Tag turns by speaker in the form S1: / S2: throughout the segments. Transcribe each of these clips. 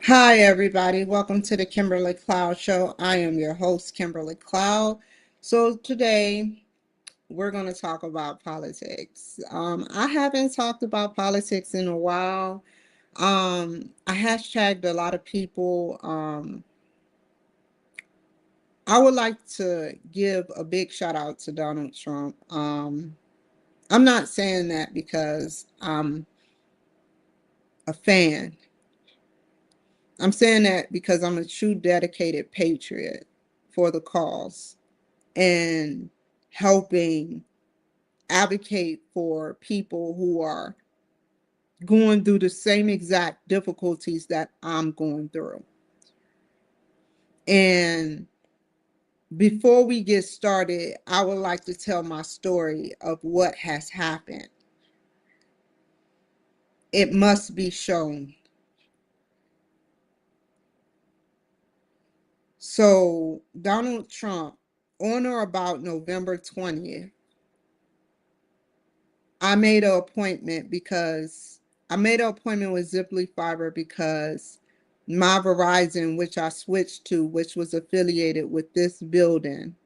S1: Hi, everybody. Welcome to the Kimberly Cloud Show. I am your host, Kimberly Cloud. So, today we're going to talk about politics. I haven't talked about politics in a while. I hashtagged a lot of people. I would like to give a big shout out to Donald Trump. I'm not saying that because I'm a fan. I'm saying that because I'm a true dedicated patriot for the cause and helping advocate for people who are going through the same exact difficulties that I'm going through. And before we get started, I would like to tell my story of what has happened. It must be shown. So, Donald Trump, on or about November 20th, I made an appointment with Ziply Fiber because my Verizon, which I switched to, which was affiliated with this building,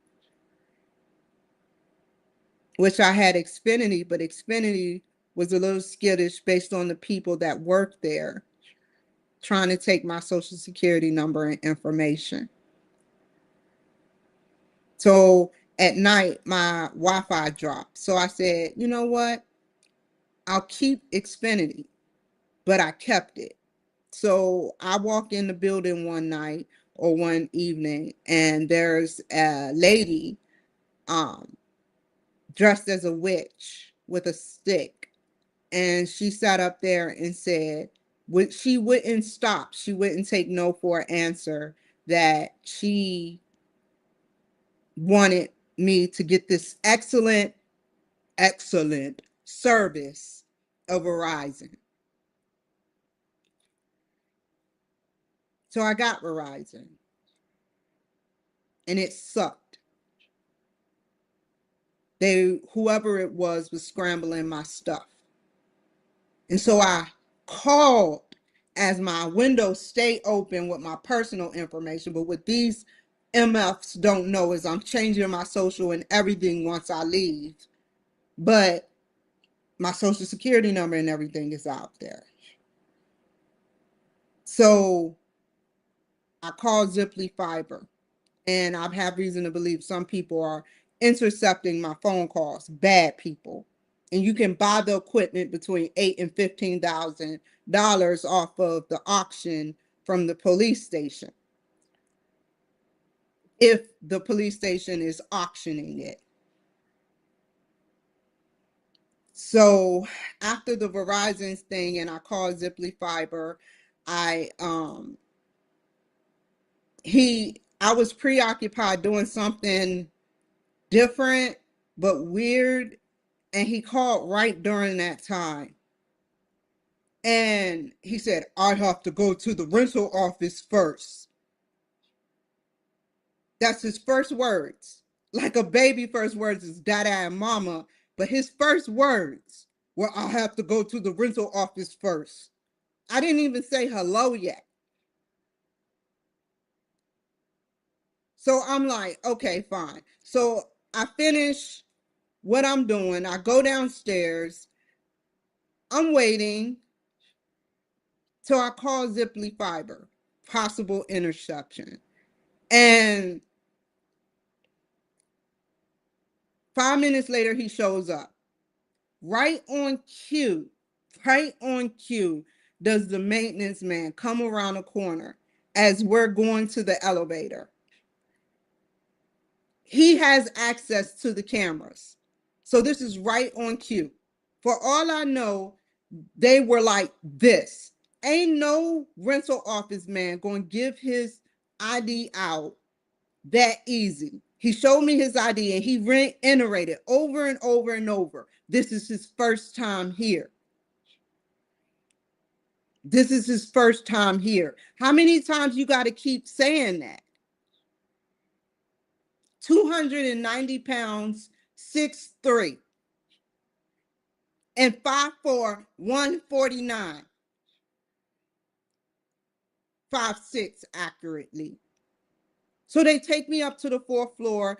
S1: which I had Xfinity, but Xfinity was a little skittish based on the people that worked there trying to take my social security number and information. So at night, my Wi-Fi dropped. So I said, you know what? I'll keep Xfinity, but I kept it. So I walk in the building one night or one evening, and there's a lady um, dressed as a witch with a stick. And she sat up there and said, she wouldn't stop. She wouldn't take no for an answer, that she wanted me to get this excellent service of Verizon. So I got Verizon, and it sucked. Whoever it was scrambling my stuff. And so I called, as my windows stay open with my personal information, but what these MFs don't know is I'm changing my social and everything once I leave. But my social security number and everything is out there. So I called Ziply Fiber, and I have reason to believe some people are intercepting my phone calls, bad people. And you can buy the equipment between $8,000 and $15,000 off of the auction from the police station, if the police station is auctioning it. So after the Verizon thing, and I called Ziply Fiber, I I was preoccupied doing something different but weird, and he called right during that time. And he said, I have to go to the rental office first. That's his first words. Like a baby first words is dada and mama, but his first words were, I have to go to the rental office first. I didn't even say hello yet. So I'm like, okay, fine. So I finish what I'm doing. I go downstairs. I'm waiting. So I call Ziply Fiber, possible interception. And 5 minutes later, he shows up. Right on cue, right on cue, does the maintenance man come around the corner as we're going to the elevator. He has access to the cameras. So this is right on cue. For all I know, they were like this. Ain't no rental office man going to give his ID out that easy. He showed me his ID and he reiterated over and over and over. This is his first time here. This is his first time here. How many times you got to keep saying that? 290 pounds, 6'3", and 5'4", 149. 5'6" accurately. So they take me up to the 4th floor.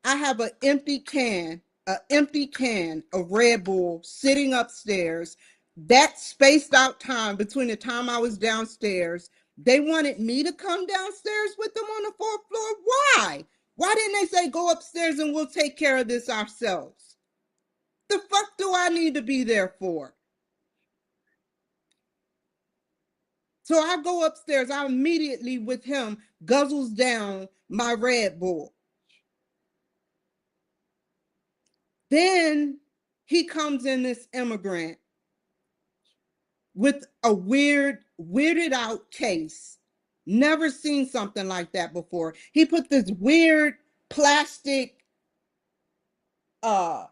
S1: I have an empty can of Red Bull sitting upstairs. That spaced out time between the time I was downstairs. They wanted me to come downstairs with them on the 4th floor. Why? Why didn't they say go upstairs and we'll take care of this ourselves? The fuck do I need to be there for? So I go upstairs. I immediately, with him, guzzles down my Red Bull. Then he comes in, this immigrant, with a weirded out case. Never seen something like that before. He put this weird plastic uh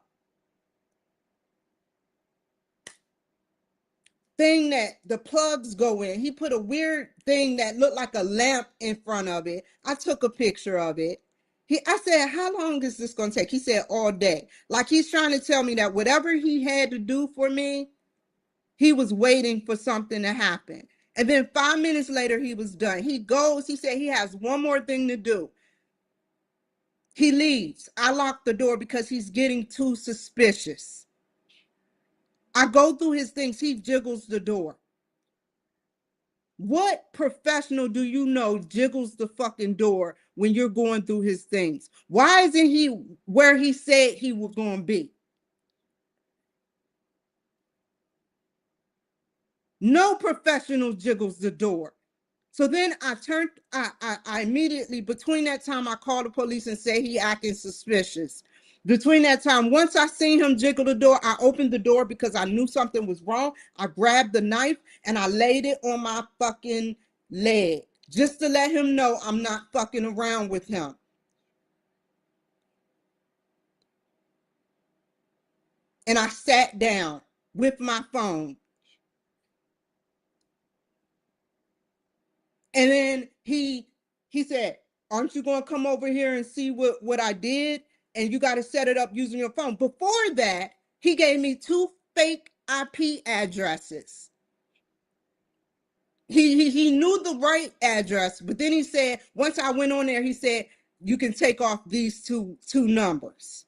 S1: thing that the plugs go in. He put a weird thing that looked like a lamp in front of it. I took a picture of it. I said, how long is this going to take? He said, all day. Like he's trying to tell me that whatever he had to do for me, he was waiting for something to happen. And then 5 minutes later, he was done. He goes, he said he has one more thing to do. He leaves. I lock the door because he's getting too suspicious. I go through his things. He jiggles the door. What professional do you know jiggles the fucking door when you're going through his things? Why isn't he where he said he was going to be? No professional jiggles the door. So then I immediately, between that time, I called the police and say he acting suspicious. Between that time, once I seen him jiggle the door, I opened the door because I knew something was wrong. I grabbed the knife and I laid it on my fucking leg just to let him know I'm not fucking around with him. And I sat down with my phone. And then he said, aren't you going to come over here and see what I did? And you got to set it up using your phone. Before that, he gave me 2 fake IP addresses. He knew the right address, but then he said, once I went on there, he said, you can take off these two numbers.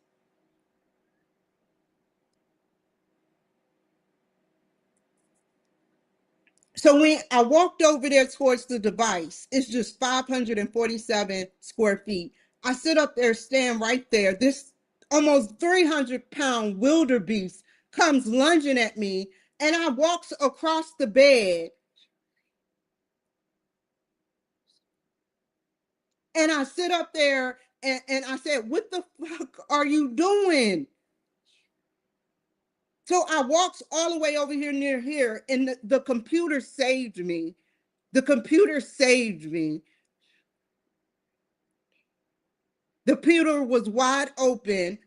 S1: So when I walked over there towards the device, it's just 547 square feet. I sit up there, stand right there. This almost 300-pound wildebeest comes lunging at me, and I walks across the bed, and I sit up there, and I said, what the fuck are you doing? So I walks all the way over here near here, and the computer saved me. The computer saved me. The computer was wide open,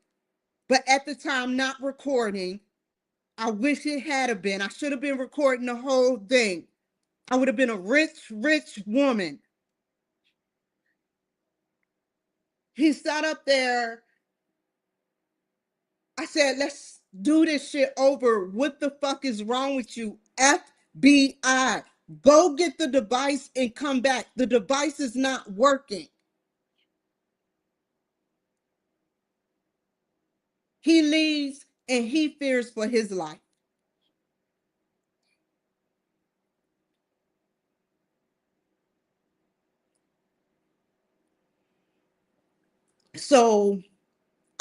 S1: but at the time not recording. I wish it had been. I should have been recording the whole thing. I would have been a rich woman. He sat up there. I said, let's do this shit over. What the fuck is wrong with you? FBI. Go get the device and come back. The device is not working. He leaves and he fears for his life. So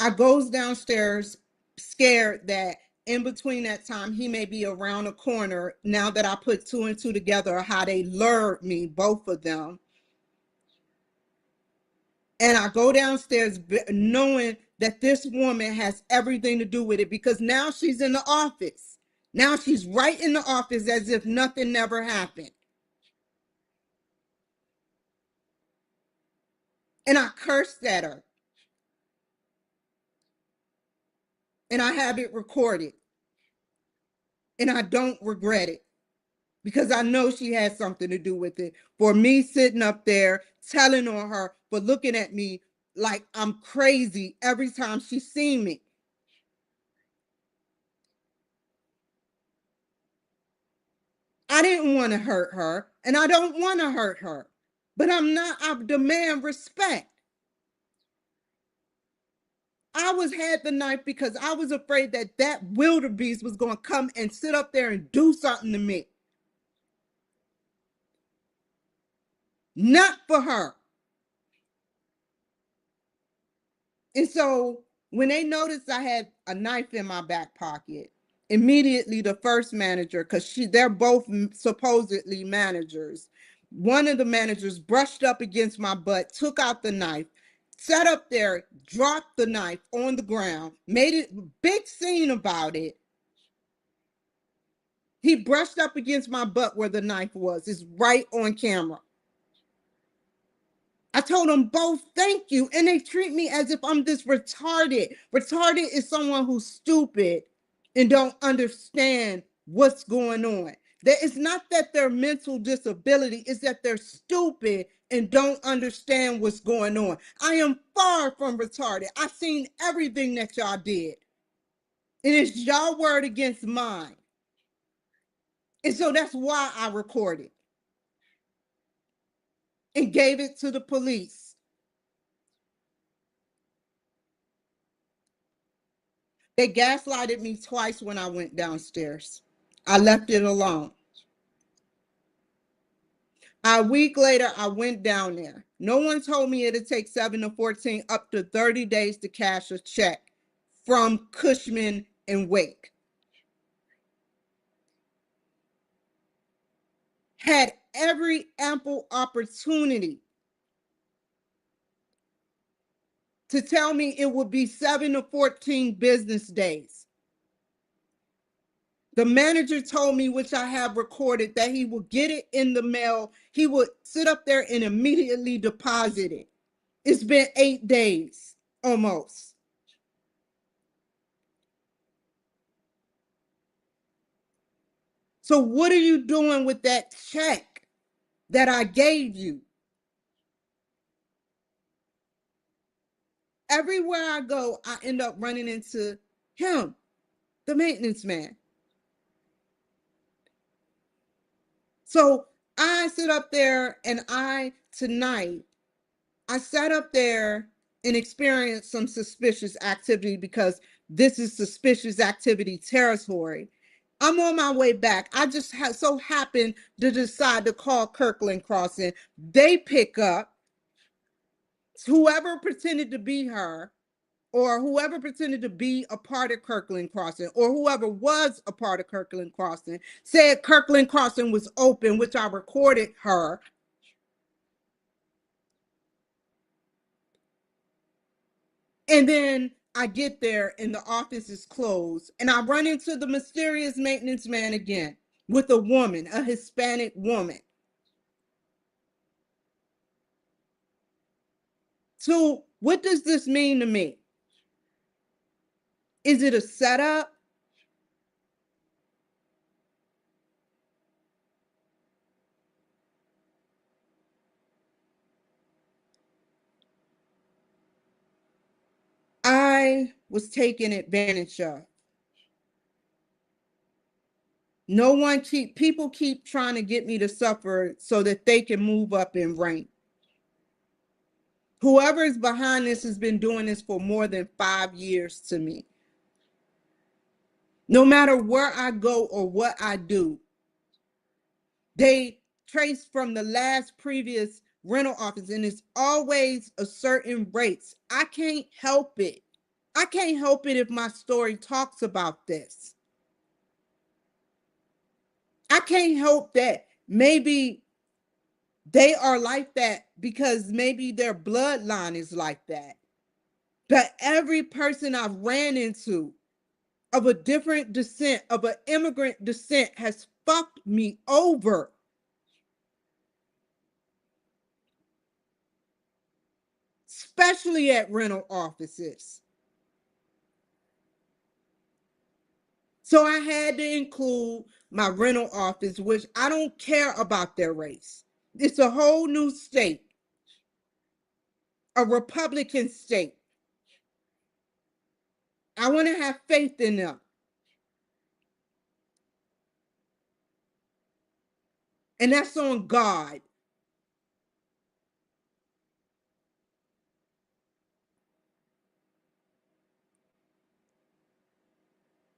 S1: I goes downstairs scared that in between that time he may be around the corner, now that I put 2 and 2 together, how they lured me, both of them. And I go downstairs knowing that this woman has everything to do with it, because now she's in the office. Now she's right in the office as if nothing never happened. And I cursed at her. And I have it recorded. And I don't regret it, because I know she had something to do with it. For me sitting up there telling on her for looking at me like I'm crazy every time she seen me. I didn't want to hurt her, and I don't want to hurt her, but I demand respect. Had the knife because I was afraid that that wildebeest was going to come and sit up there and do something to me. Not for her. And so when they noticed I had a knife in my back pocket, immediately the first manager, because they're both supposedly managers, one of the managers brushed up against my butt, took out the knife, sat up there, dropped the knife on the ground, made it a big scene about it. He brushed up against my butt where the knife was. It's right on camera. I told them both thank you, and they treat me as if I'm this retarded. Retarded is someone who's stupid and don't understand what's going on. It's not that they're mental disability, it's that they're stupid and don't understand what's going on. I am far from retarded. I've seen everything that y'all did. And it's y'all word against mine. And so that's why I recorded and gave it to the police. They gaslighted me twice when I went downstairs. I left it alone. A week later, I went down there. No one told me it'd take 7 to 14, up to 30 days to cash a check from Cushman and Wake. Had every ample opportunity to tell me it would be 7 to 14 business days. The manager told me, which I have recorded, that he would get it in the mail. He would sit up there and immediately deposit it. It's been 8 days almost. So what are you doing with that check that I gave you? Everywhere I go, I end up running into him, the maintenance man. So I sit up there and tonight, I sat up there and experienced some suspicious activity because this is suspicious activity territory. I'm on my way back. I just so happened to decide to call Kirkland Crossing. They pick up whoever pretended to be her, or whoever pretended to be a part of Kirkland Crossing, or whoever was a part of Kirkland Crossing, said Kirkland Crossing was open, which I recorded her. And then I get there and the office is closed, and I run into the mysterious maintenance man again with a woman, a Hispanic woman. So what does this mean to me? Is it a setup? I was taken advantage of. People keep trying to get me to suffer so that they can move up in rank. Whoever is behind this has been doing this for more than 5 years to me. No matter where I go or what I do, they trace from the last previous rental office, and it's always a certain race. I can't help it. I can't help it if my story talks about this. I can't help that maybe they are like that because maybe their bloodline is like that. But every person I've ran into of a different descent, of an immigrant descent, has fucked me over. Especially at rental offices. So I had to include my rental office, which I don't care about their race. It's a whole new state, a Republican state. I want to have faith in them. And that's on God.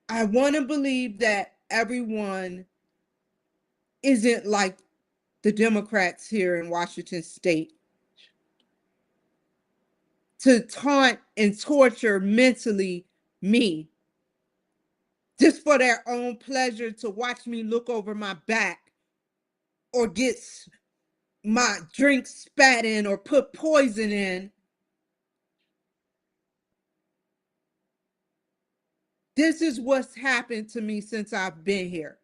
S1: I want to believe that everyone isn't like the Democrats here in Washington state to taunt and torture mentally me just for their own pleasure, to watch me look over my back or get my drink spat in or put poison in. This is what's happened to me since I've been here.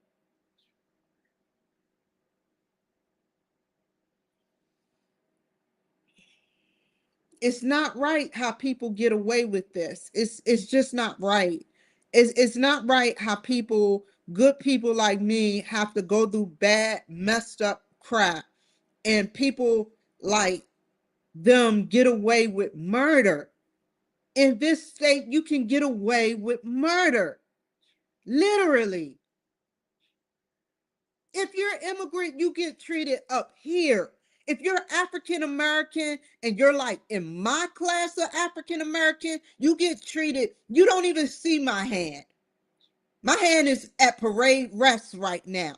S1: It's not right how people get away with this. It's just not right. It's not right how people, good people like me, have to go through bad, messed up crap, and people like them get away with murder. In this state, you can get away with murder. Literally. If you're an immigrant, you get treated up here. If you're African American and you're like in my class of African American, you get treated, you don't even see my hand. My hand is at parade rest right now.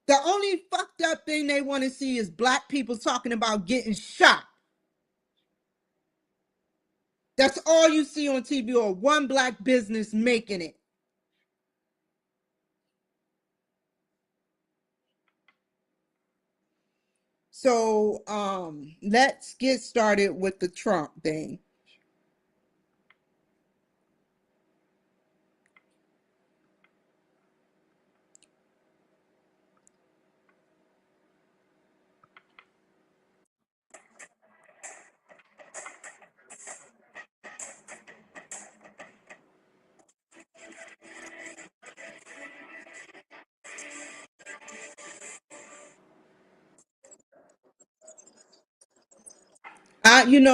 S1: The only fucked up thing they want to see is black people talking about getting shot. That's all you see on TV, or one black business making it. So let's get started with the Trump thing.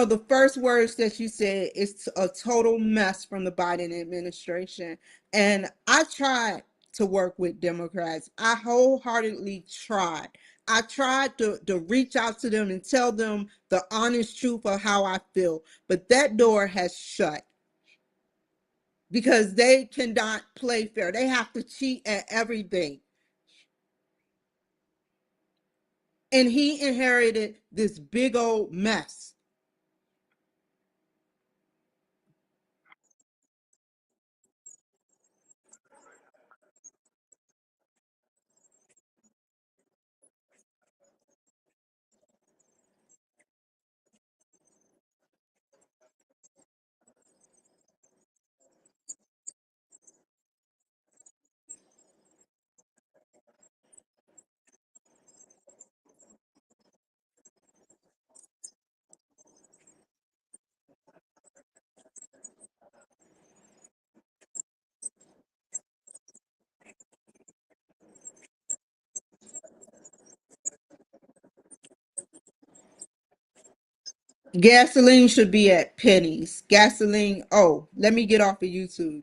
S1: The first words that you said is a total mess from the Biden administration. And I tried to work with Democrats. I wholeheartedly tried. I tried to reach out to them and tell them the honest truth of how I feel. But that door has shut because they cannot play fair. They have to cheat at everything. And he inherited this big old mess. Gasoline should be at pennies. Gasoline. Oh, let me get off of YouTube.